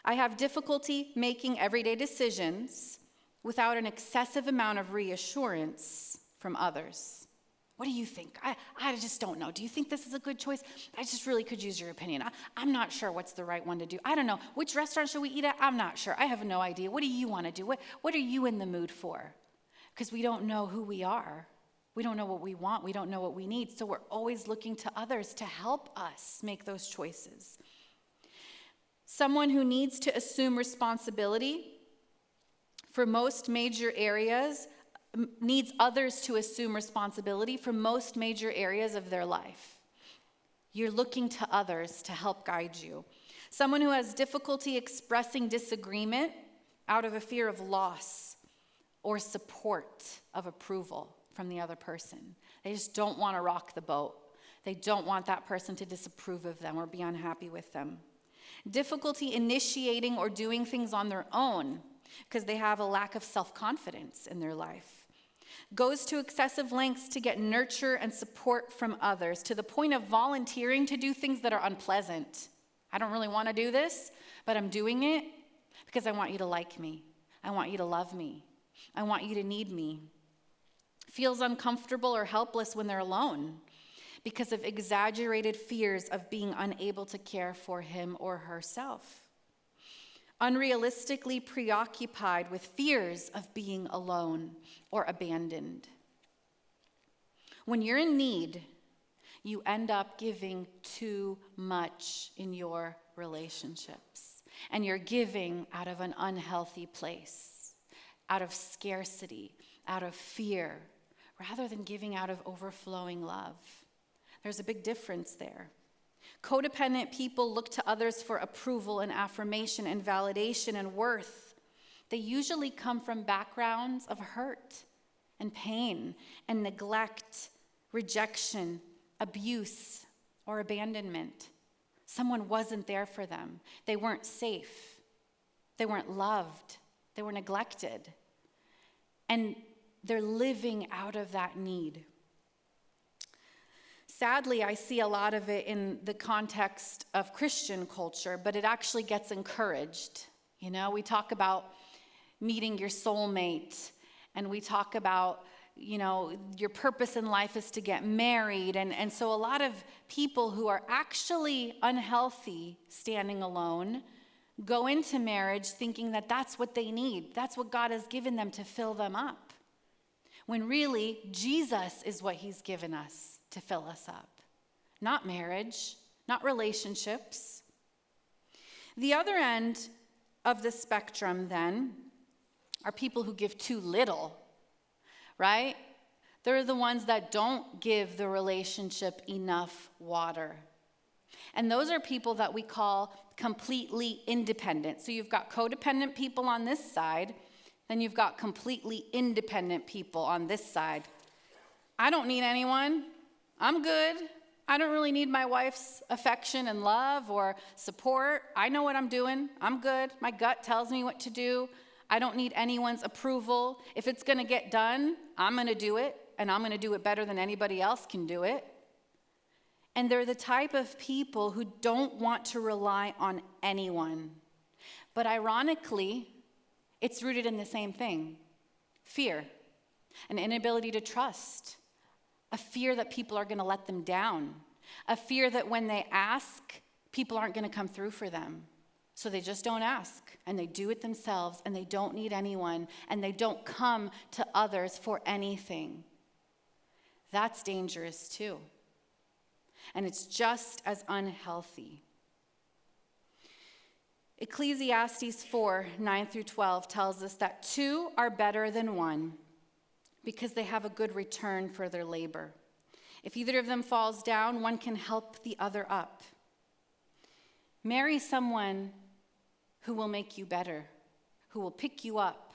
I have difficulty making everyday decisions without an excessive amount of reassurance from others. What do you think? I just don't know. Do you think this is a good choice? I just really could use your opinion. I'm not sure what's the right one to do. I don't know. Which restaurant should we eat at? I'm not sure. I have no idea. What do you want to do? What are you in the mood for? Because we don't know who we are. We don't know what we want. We don't know what we need. So we're always looking to others to help us make those choices. Someone who needs to assume responsibility for most major areas, needs others to assume responsibility for most major areas of their life. You're looking to others to help guide you. Someone who has difficulty expressing disagreement out of a fear of loss or support of approval from the other person. They just don't want to rock the boat. They don't want that person to disapprove of them or be unhappy with them. Difficulty initiating or doing things on their own because they have a lack of self-confidence in their life. Goes to excessive lengths to get nurture and support from others, to the point of volunteering to do things that are unpleasant. I don't really want to do this, but I'm doing it because I want you to like me. I want you to love me. I want you to need me. Feels uncomfortable or helpless when they're alone because of exaggerated fears of being unable to care for him or herself. Unrealistically preoccupied with fears of being alone or abandoned. When you're in need, you end up giving too much in your relationships. And you're giving out of an unhealthy place, out of scarcity, out of fear, rather than giving out of overflowing love. There's a big difference there. Codependent people look to others for approval and affirmation and validation and worth. They usually come from backgrounds of hurt and pain and neglect, rejection, abuse, or abandonment. Someone wasn't there for them. They weren't safe. They weren't loved. They were neglected. And they're living out of that need. Sadly, I see a lot of it in the context of Christian culture, but it actually gets encouraged. You know, we talk about meeting your soulmate, and we talk about your purpose in life is to get married. And so a lot of people who are actually unhealthy standing alone go into marriage thinking that that's what they need. That's what God has given them to fill them up. When really, Jesus is what he's given us to fill us up. Not marriage, not relationships. The other end of the spectrum, then, are people who give too little, right? They're the ones that don't give the relationship enough water. And those are people that we call completely independent. So you've got codependent people on this side, then you've got completely independent people on this side. I don't need anyone. I'm good. I don't really need my wife's affection and love or support. I know what I'm doing. I'm good. My gut tells me what to do. I don't need anyone's approval. If it's going to get done, I'm going to do it, and I'm going to do it better than anybody else can do it. And they're the type of people who don't want to rely on anyone. But ironically, it's rooted in the same thing: fear, an inability to trust, a fear that people are going to let them down, a fear that when they ask, people aren't going to come through for them. So they just don't ask, and they do it themselves, and they don't need anyone, and they don't come to others for anything. That's dangerous too. And it's just as unhealthy. Ecclesiastes 4, 9 through 12 tells us that two are better than one because they have a good return for their labor. If either of them falls down, one can help the other up. Marry someone who will make you better, who will pick you up,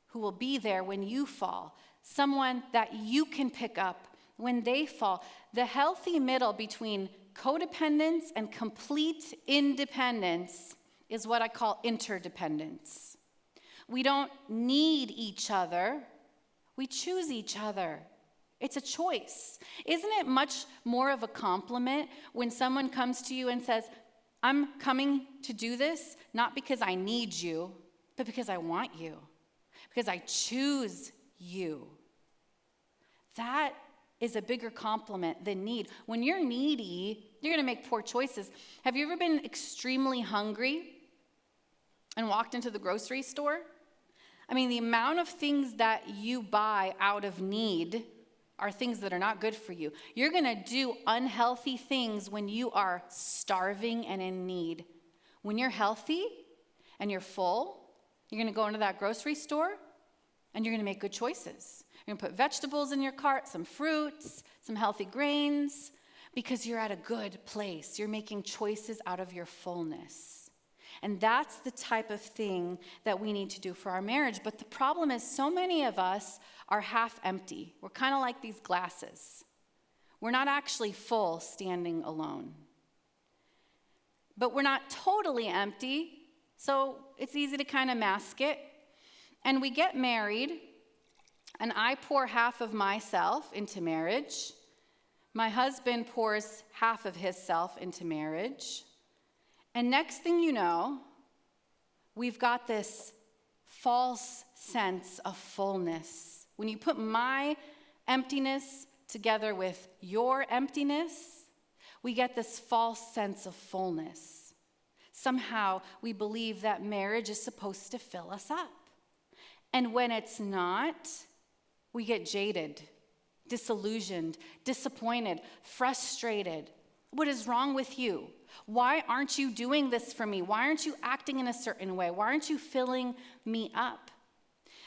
who will be there when you fall, someone that you can pick up when they fall. The healthy middle between codependence and complete independence is what I call interdependence. We don't need each other. We choose each other. It's a choice. Isn't it much more of a compliment when someone comes to you and says, I'm coming to do this not because I need you, but because I want you, because I choose you? That is a bigger compliment than need. When you're needy, you're going to make poor choices. Have you ever been extremely hungry and walked into the grocery store? I mean, the amount of things that you buy out of need are things that are not good for you. You're going to do unhealthy things when you are starving and in need. When you're healthy and you're full, you're going to go into that grocery store and you're going to make good choices. You're going to put vegetables in your cart, some fruits, some healthy grains, because you're at a good place. You're making choices out of your fullness. And that's the type of thing that we need to do for our marriage. But the problem is so many of us are half empty. We're kind of like these glasses. We're not actually full standing alone. But we're not totally empty, so it's easy to kind of mask it. And we get married, and I pour half of myself into marriage. My husband pours half of his self into marriage. And next thing you know, we've got this false sense of fullness. When you put my emptiness together with your emptiness, we get this false sense of fullness. Somehow we believe that marriage is supposed to fill us up. And when it's not, we get jaded, disillusioned, disappointed, frustrated. What is wrong with you? Why aren't you doing this for me? Why aren't you acting in a certain way? Why aren't you filling me up?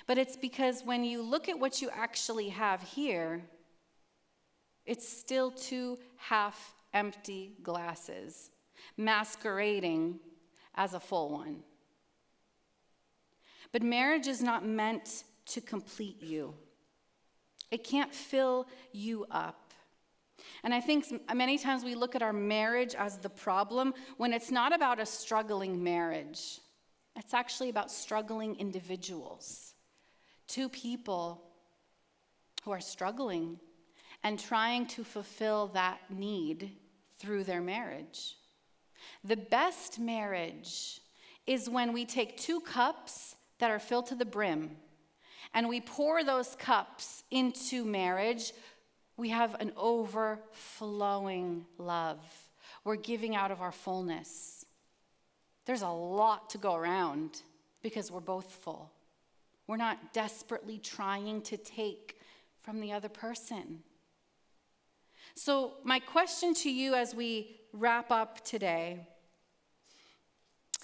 But it's because when you look at what you actually have here, it's still two half-empty glasses masquerading as a full one. But marriage is not meant to complete you. It can't fill you up. And I think many times we look at our marriage as the problem when it's not about a struggling marriage. It's actually about struggling individuals. Two people who are struggling and trying to fulfill that need through their marriage. The best marriage is when we take two cups that are filled to the brim, and we pour those cups into marriage, we have an overflowing love. We're giving out of our fullness. There's a lot to go around because we're both full. We're not desperately trying to take from the other person. So my question to you as we wrap up today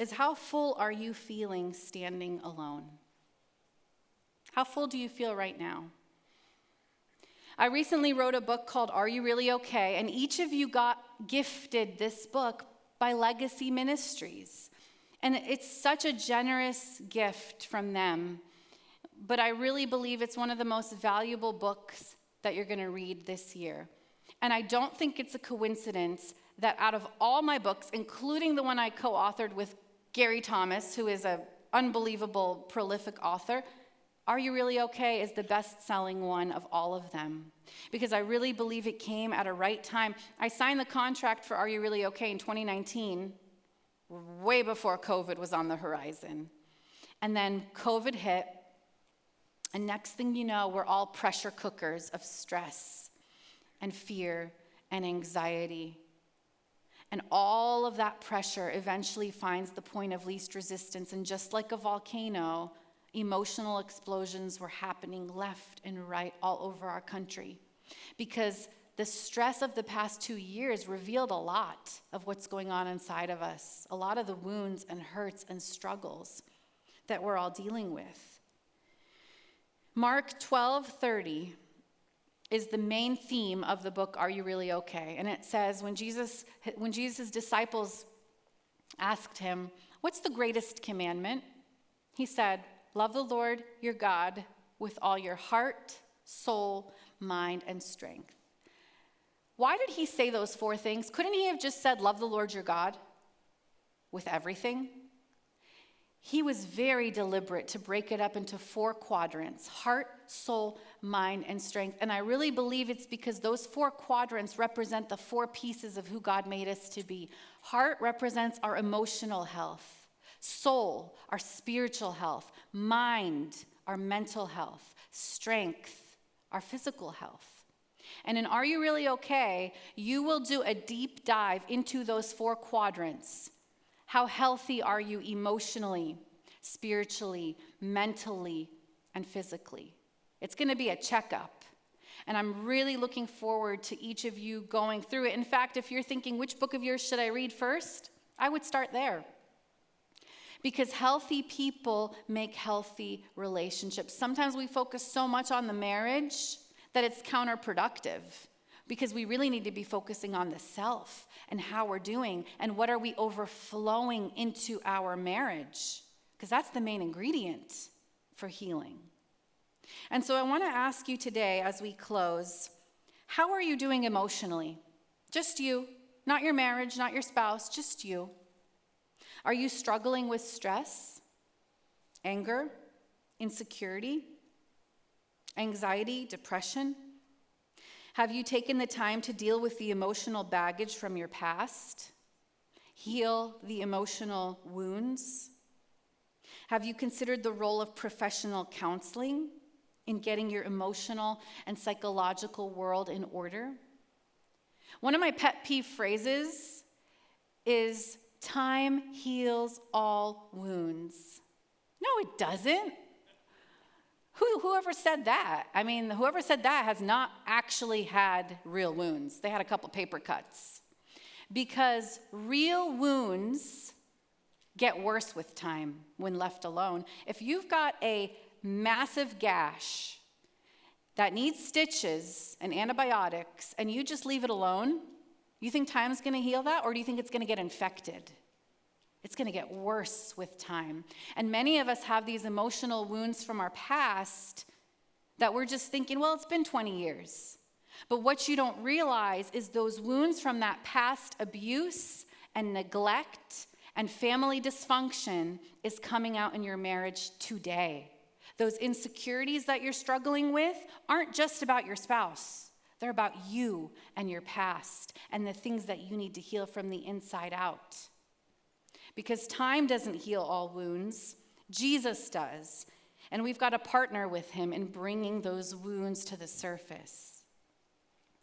is, how full are you feeling standing alone? How full do you feel right now? I recently wrote a book called Are You Really Okay? And each of you got gifted this book by Legacy Ministries. And it's such a generous gift from them. But I really believe it's one of the most valuable books that you're going to read this year. And I don't think it's a coincidence that out of all my books, including the one I co-authored with Gary Thomas, who is an unbelievable, prolific author, Are You Really Okay is the best-selling one of all of them. Because I really believe it came at a right time. I signed the contract for Are You Really Okay in 2019, way before COVID was on the horizon. And then COVID hit, and next thing you know, we're all pressure cookers of stress and fear and anxiety. And all of that pressure eventually finds the point of least resistance. And just like a volcano, emotional explosions were happening left and right all over our country. Because the stress of the past 2 years revealed a lot of what's going on inside of us, a lot of the wounds and hurts and struggles that we're all dealing with. Mark 12:30 is the main theme of the book, Are You Really Okay? And it says, when Jesus' disciples asked him, what's the greatest commandment? He said, love the Lord your God with all your heart, soul, mind, and strength. Why did he say those 4 things? Couldn't he have just said, love the Lord your God with everything? He was very deliberate to break it up into 4 quadrants: heart, soul, mind, and strength. And I really believe it's because those 4 quadrants represent the 4 pieces of who God made us to be. Heart represents our emotional health. Soul, our spiritual health. Mind, our mental health. Strength, our physical health. And in Are You Really Okay? You will do a deep dive into those 4 quadrants. How healthy are you emotionally, spiritually, mentally, and physically? It's going to be a checkup. And I'm really looking forward to each of you going through it. In fact, if you're thinking, which book of yours should I read first? I would start there. Because healthy people make healthy relationships. Sometimes we focus so much on the marriage that it's counterproductive. Because we really need to be focusing on the self and how we're doing and what are we overflowing into our marriage. Because that's the main ingredient for healing. And so I want to ask you today as we close, how are you doing emotionally? Just you, not your marriage, not your spouse, just you. Are you struggling with stress, anger, insecurity, anxiety, depression? Have you taken the time to deal with the emotional baggage from your past? Heal the emotional wounds? Have you considered the role of professional counseling in getting your emotional and psychological world in order? One of my pet peeve phrases is, time heals all wounds. No, it doesn't. Whoever said that? I mean, whoever said that has not actually had real wounds. They had a couple paper cuts. Because real wounds get worse with time when left alone. If you've got a massive gash that needs stitches and antibiotics and you just leave it alone, you think time's going to heal that, or do you think it's going to get infected? It's going to get worse with time. And many of us have these emotional wounds from our past that we're just thinking, well, it's been 20 years. But what you don't realize is those wounds from that past abuse and neglect and family dysfunction is coming out in your marriage today. Those insecurities that you're struggling with aren't just about your spouse. They're about you and your past and the things that you need to heal from the inside out. Because time doesn't heal all wounds, Jesus does. And we've got to partner with him in bringing those wounds to the surface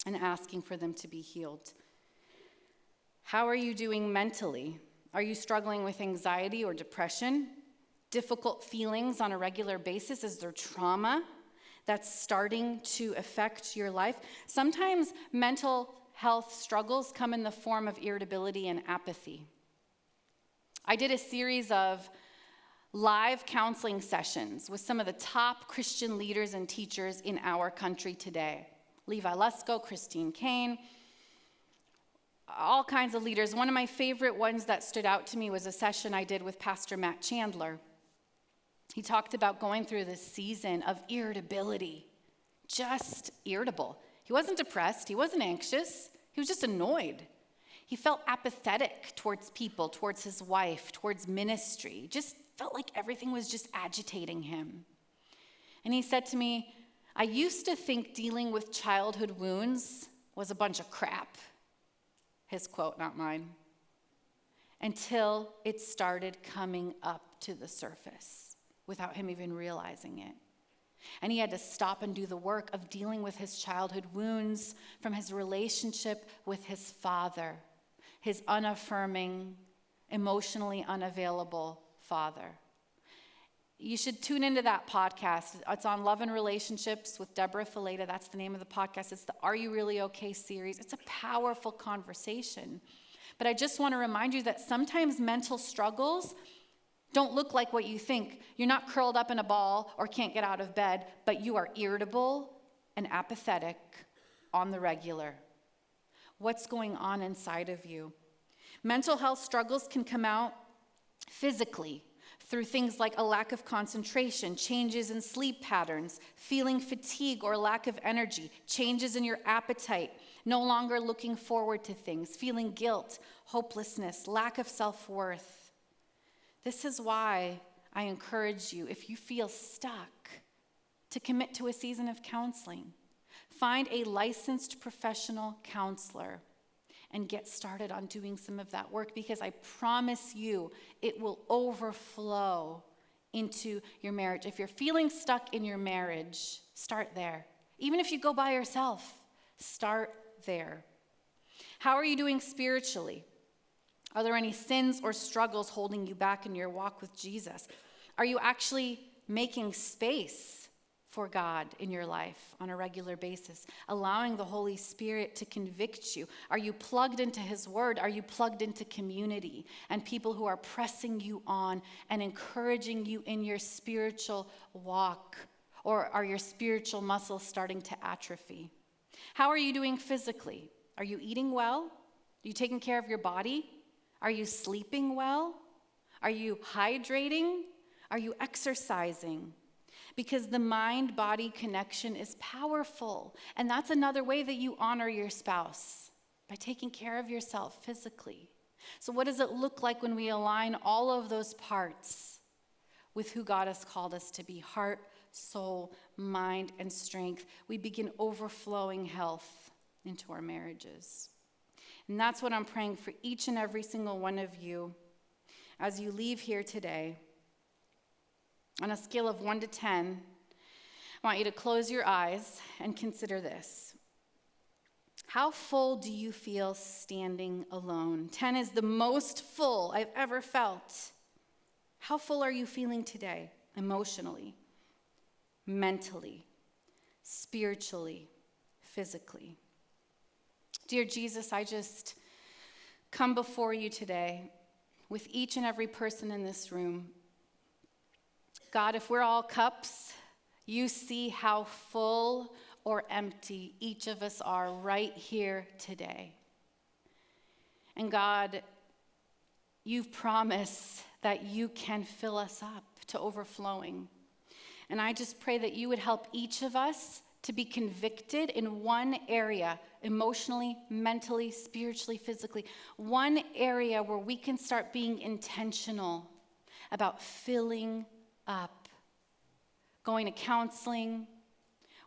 and asking for them to be healed. How are you doing mentally? Are you struggling with anxiety or depression? Difficult feelings on a regular basis? Is there trauma that's starting to affect your life? Sometimes mental health struggles come in the form of irritability and apathy. I did a series of live counseling sessions with some of the top Christian leaders and teachers in our country today. Levi Lusko, Christine Kane, all kinds of leaders. One of my favorite ones that stood out to me was a session I did with Pastor Matt Chandler. He talked about going through this season of irritability, just irritable. He wasn't depressed, he wasn't anxious, he was just annoyed. He felt apathetic towards people, towards his wife, towards ministry. Just felt like everything was just agitating him. And he said to me, I used to think dealing with childhood wounds was a bunch of crap. His quote, not mine. Until it started coming up to the surface without him even realizing it. And he had to stop and do the work of dealing with his childhood wounds from his relationship with his father, his unaffirming, emotionally unavailable father. You should tune into that podcast. It's on Love and Relationships with Debra, Fileta. That's the name of the podcast. It's the Are You Really Okay series. It's a powerful conversation. But I just want to remind you that sometimes mental struggles don't look like what you think. You're not curled up in a ball or can't get out of bed, but you are irritable and apathetic on the regular. What's going on inside of you? Mental health struggles can come out physically through things like a lack of concentration, changes in sleep patterns, feeling fatigue or lack of energy, changes in your appetite, no longer looking forward to things, feeling guilt, hopelessness, lack of self-worth. This is why I encourage you, if you feel stuck, to commit to a season of counseling. Find a licensed professional counselor and get started on doing some of that work, because I promise you it will overflow into your marriage. If you're feeling stuck in your marriage, start there. Even if you go by yourself, start there. How are you doing spiritually? Are there any sins or struggles holding you back in your walk with Jesus? Are you actually making space for God in your life on a regular basis, allowing the Holy Spirit to convict you? Are you plugged into His Word? Are you plugged into community and people who are pressing you on and encouraging you in your spiritual walk? Or are your spiritual muscles starting to atrophy? How are you doing physically? Are you eating well? Are you taking care of your body? Are you sleeping well? Are you hydrating? Are you exercising? Because the mind-body connection is powerful. And that's another way that you honor your spouse, by taking care of yourself physically. So what does it look like when we align all of those parts with who God has called us to be? Heart, soul, mind, and strength. We begin overflowing health into our marriages. And that's what I'm praying for each and every single one of you as you leave here today. On a scale of 1 to 10, I want you to close your eyes and consider this. How full do you feel standing alone? 10 is the most full I've ever felt. How full are you feeling today, emotionally, mentally, spiritually, physically? Dear Jesus, I just come before you today with each and every person in this room. God, if we're all cups, you see how full or empty each of us are right here today. And God, you've promised that you can fill us up to overflowing. And I just pray that you would help each of us to be convicted in one area, emotionally, mentally, spiritually, physically, one area where we can start being intentional about filling up, going to counseling,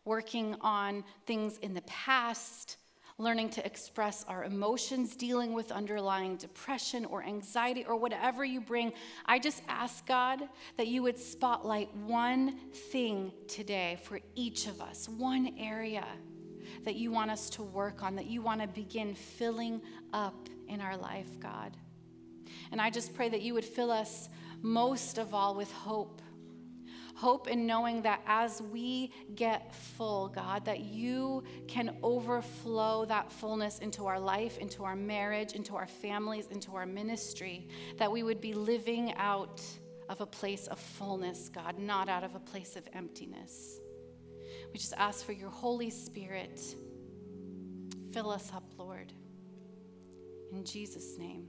working on things in the past, learning to express our emotions, dealing with underlying depression or anxiety or whatever you bring. I just ask, God, that you would spotlight one thing today for each of us, one area that you want us to work on, that you want to begin filling up in our life, God. And I just pray that you would fill us most of all with hope. Hope in knowing that as we get full, God, that you can overflow that fullness into our life, into our marriage, into our families, into our ministry, that we would be living out of a place of fullness, God, not out of a place of emptiness. We just ask for your Holy Spirit. Fill us up, Lord. In Jesus' name.